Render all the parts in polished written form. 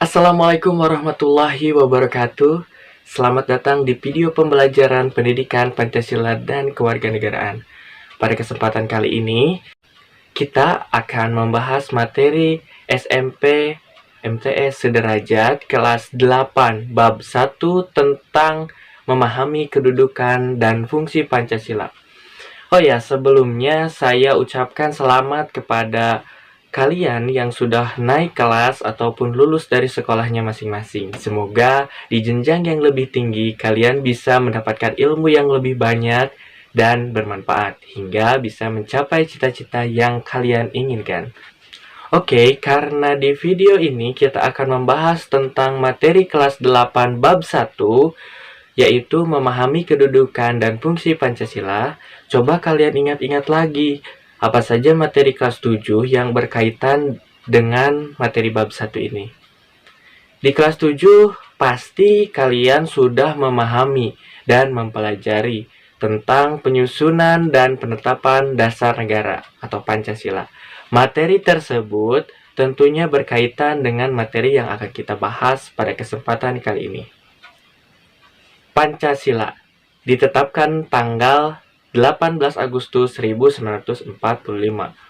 Assalamualaikum warahmatullahi wabarakatuh. Selamat datang di video pembelajaran pendidikan Pancasila dan Kewarganegaraan. Pada kesempatan kali ini, kita akan membahas materi SMP MTS Sederajat kelas 8 bab 1 tentang memahami kedudukan dan fungsi Pancasila. Oh ya, sebelumnya saya ucapkan selamat kepada kalian yang sudah naik kelas ataupun lulus dari sekolahnya masing-masing. Semoga di jenjang yang lebih tinggi kalian bisa mendapatkan ilmu yang lebih banyak dan bermanfaat hingga bisa mencapai cita-cita yang kalian inginkan. Oke, karena di video ini kita akan membahas tentang materi kelas 8 bab 1, yaitu memahami kedudukan dan fungsi Pancasila. Coba kalian ingat-ingat lagi, apa saja materi kelas 7 yang berkaitan dengan materi bab 1 ini. Di kelas 7, pasti kalian sudah memahami dan mempelajari tentang penyusunan dan penetapan dasar negara atau Pancasila. Materi tersebut tentunya berkaitan dengan materi yang akan kita bahas pada kesempatan kali ini. Pancasila ditetapkan tanggal 18 Agustus 1945.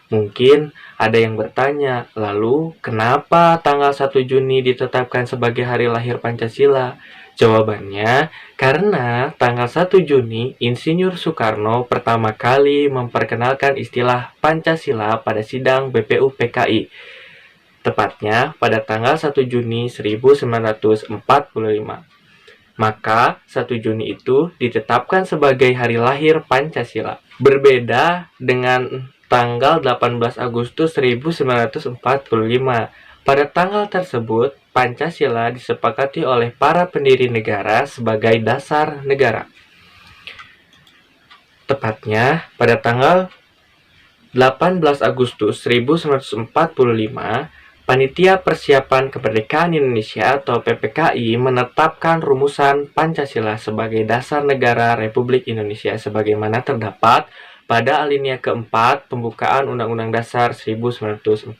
Mungkin ada yang bertanya, lalu kenapa tanggal 1 Juni ditetapkan sebagai hari lahir Pancasila? Jawabannya, karena tanggal 1 Juni Insinyur Soekarno pertama kali memperkenalkan istilah Pancasila pada sidang BPUPKI. Tepatnya pada tanggal 1 Juni 1945. Maka 1 Juni itu ditetapkan sebagai hari lahir Pancasila. Berbeda dengan tanggal 18 Agustus 1945. Pada tanggal tersebut, Pancasila disepakati oleh para pendiri negara sebagai dasar negara. Tepatnya pada tanggal 18 Agustus 1945, Panitia Persiapan Kemerdekaan Indonesia atau PPKI menetapkan rumusan Pancasila sebagai dasar negara Republik Indonesia sebagaimana terdapat pada alinea keempat pembukaan Undang-Undang Dasar 1945.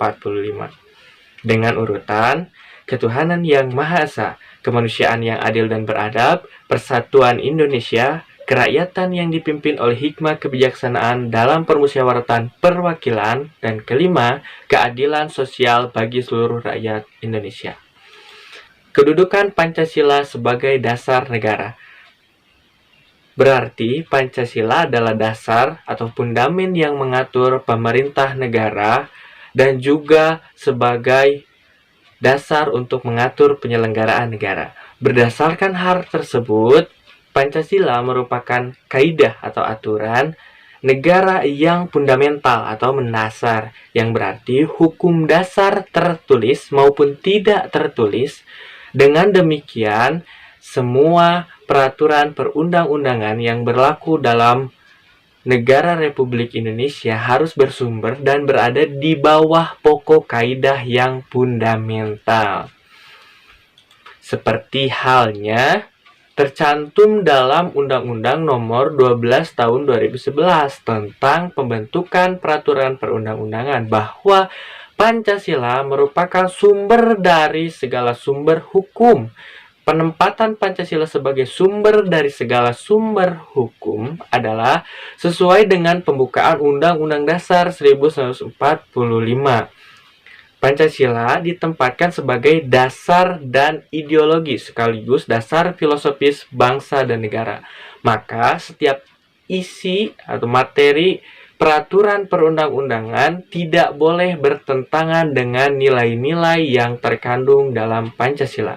Dengan urutan ketuhanan yang Maha Esa, kemanusiaan yang adil dan beradab, persatuan Indonesia, kerakyatan yang dipimpin oleh hikmah kebijaksanaan dalam permusyawaratan perwakilan, dan kelima, keadilan sosial bagi seluruh rakyat Indonesia. Kedudukan Pancasila sebagai dasar negara. Berarti Pancasila adalah dasar atau fundament yang mengatur pemerintah negara dan juga sebagai dasar untuk mengatur penyelenggaraan negara. Berdasarkan hal tersebut, Pancasila merupakan kaidah atau aturan negara yang fundamental atau mendasar, yang berarti hukum dasar tertulis maupun tidak tertulis. Dengan demikian, semua peraturan perundang-undangan yang berlaku dalam negara Republik Indonesia harus bersumber dan berada di bawah pokok kaidah yang fundamental. Seperti halnya tercantum dalam Undang-Undang Nomor 12 Tahun 2011 tentang pembentukan peraturan perundang-undangan bahwa Pancasila merupakan sumber dari segala sumber hukum. Penempatan Pancasila sebagai sumber dari segala sumber hukum adalah sesuai dengan pembukaan Undang-Undang Dasar 1945. Pancasila ditempatkan sebagai dasar dan ideologi sekaligus dasar filosofis bangsa dan negara. Maka setiap isi atau materi peraturan perundang-undangan tidak boleh bertentangan dengan nilai-nilai yang terkandung dalam Pancasila.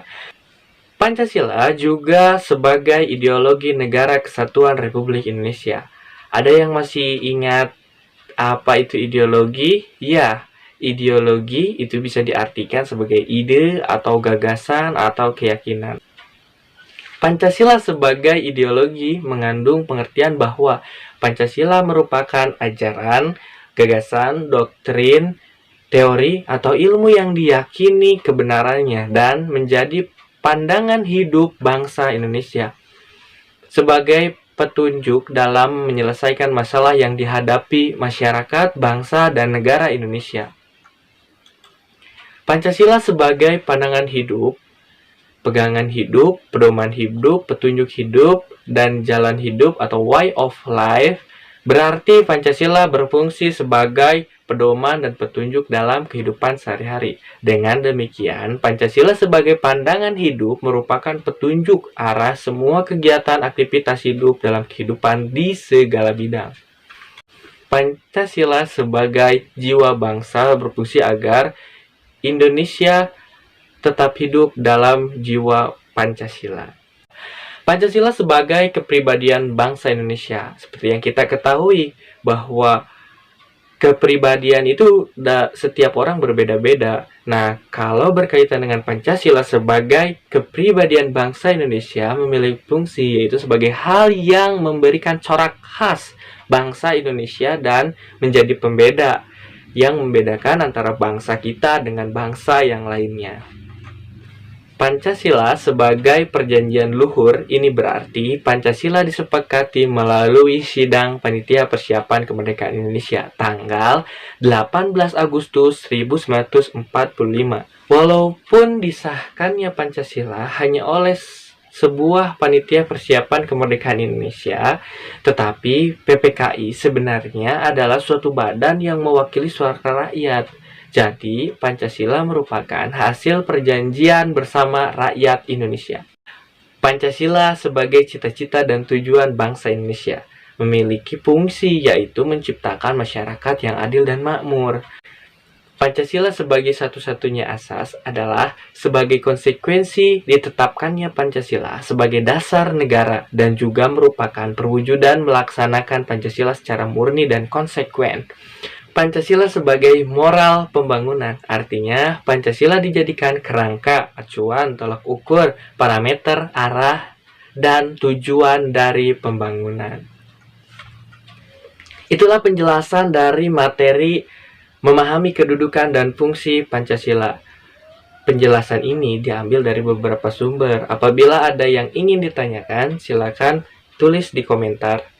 Pancasila juga sebagai ideologi Negara Kesatuan Republik Indonesia. Ada yang masih ingat apa itu ideologi? Ya, ideologi itu bisa diartikan sebagai ide atau gagasan atau keyakinan. Pancasila sebagai ideologi mengandung pengertian bahwa Pancasila merupakan ajaran, gagasan, doktrin, teori, atau ilmu yang diyakini kebenarannya dan menjadi pandangan hidup bangsa Indonesia sebagai petunjuk dalam menyelesaikan masalah yang dihadapi masyarakat, bangsa, dan negara Indonesia. Pancasila sebagai pandangan hidup, pegangan hidup, pedoman hidup, petunjuk hidup, dan jalan hidup atau way of life. Berarti Pancasila berfungsi sebagai pedoman dan petunjuk dalam kehidupan sehari-hari. Dengan demikian, Pancasila sebagai pandangan hidup merupakan petunjuk arah semua kegiatan aktivitas hidup dalam kehidupan di segala bidang. Pancasila sebagai jiwa bangsa berfungsi agar Indonesia tetap hidup dalam jiwa Pancasila. Pancasila sebagai kepribadian bangsa Indonesia. Seperti yang kita ketahui bahwa kepribadian itu setiap orang berbeda-beda. Nah, kalau berkaitan dengan Pancasila sebagai kepribadian bangsa Indonesia memiliki fungsi yaitu sebagai hal yang memberikan corak khas bangsa Indonesia dan menjadi pembeda yang membedakan antara bangsa kita dengan bangsa yang lainnya. Pancasila sebagai perjanjian luhur, ini berarti Pancasila disepakati melalui Sidang Panitia Persiapan Kemerdekaan Indonesia tanggal 18 Agustus 1945. Walaupun disahkannya Pancasila hanya oleh sebuah Panitia Persiapan Kemerdekaan Indonesia, tetapi PPKI sebenarnya adalah suatu badan yang mewakili suara rakyat. Jadi, Pancasila merupakan hasil perjanjian bersama rakyat Indonesia. Pancasila sebagai cita-cita dan tujuan bangsa Indonesia memiliki fungsi yaitu menciptakan masyarakat yang adil dan makmur. Pancasila sebagai satu-satunya asas adalah sebagai konsekuensi ditetapkannya Pancasila sebagai dasar negara dan juga merupakan perwujudan melaksanakan Pancasila secara murni dan konsekuen. Pancasila sebagai moral pembangunan, artinya Pancasila dijadikan kerangka, acuan, tolak ukur, parameter, arah, dan tujuan dari pembangunan. Itulah penjelasan dari materi memahami kedudukan dan fungsi Pancasila. Penjelasan ini diambil dari beberapa sumber. Apabila ada yang ingin ditanyakan, silakan tulis di komentar.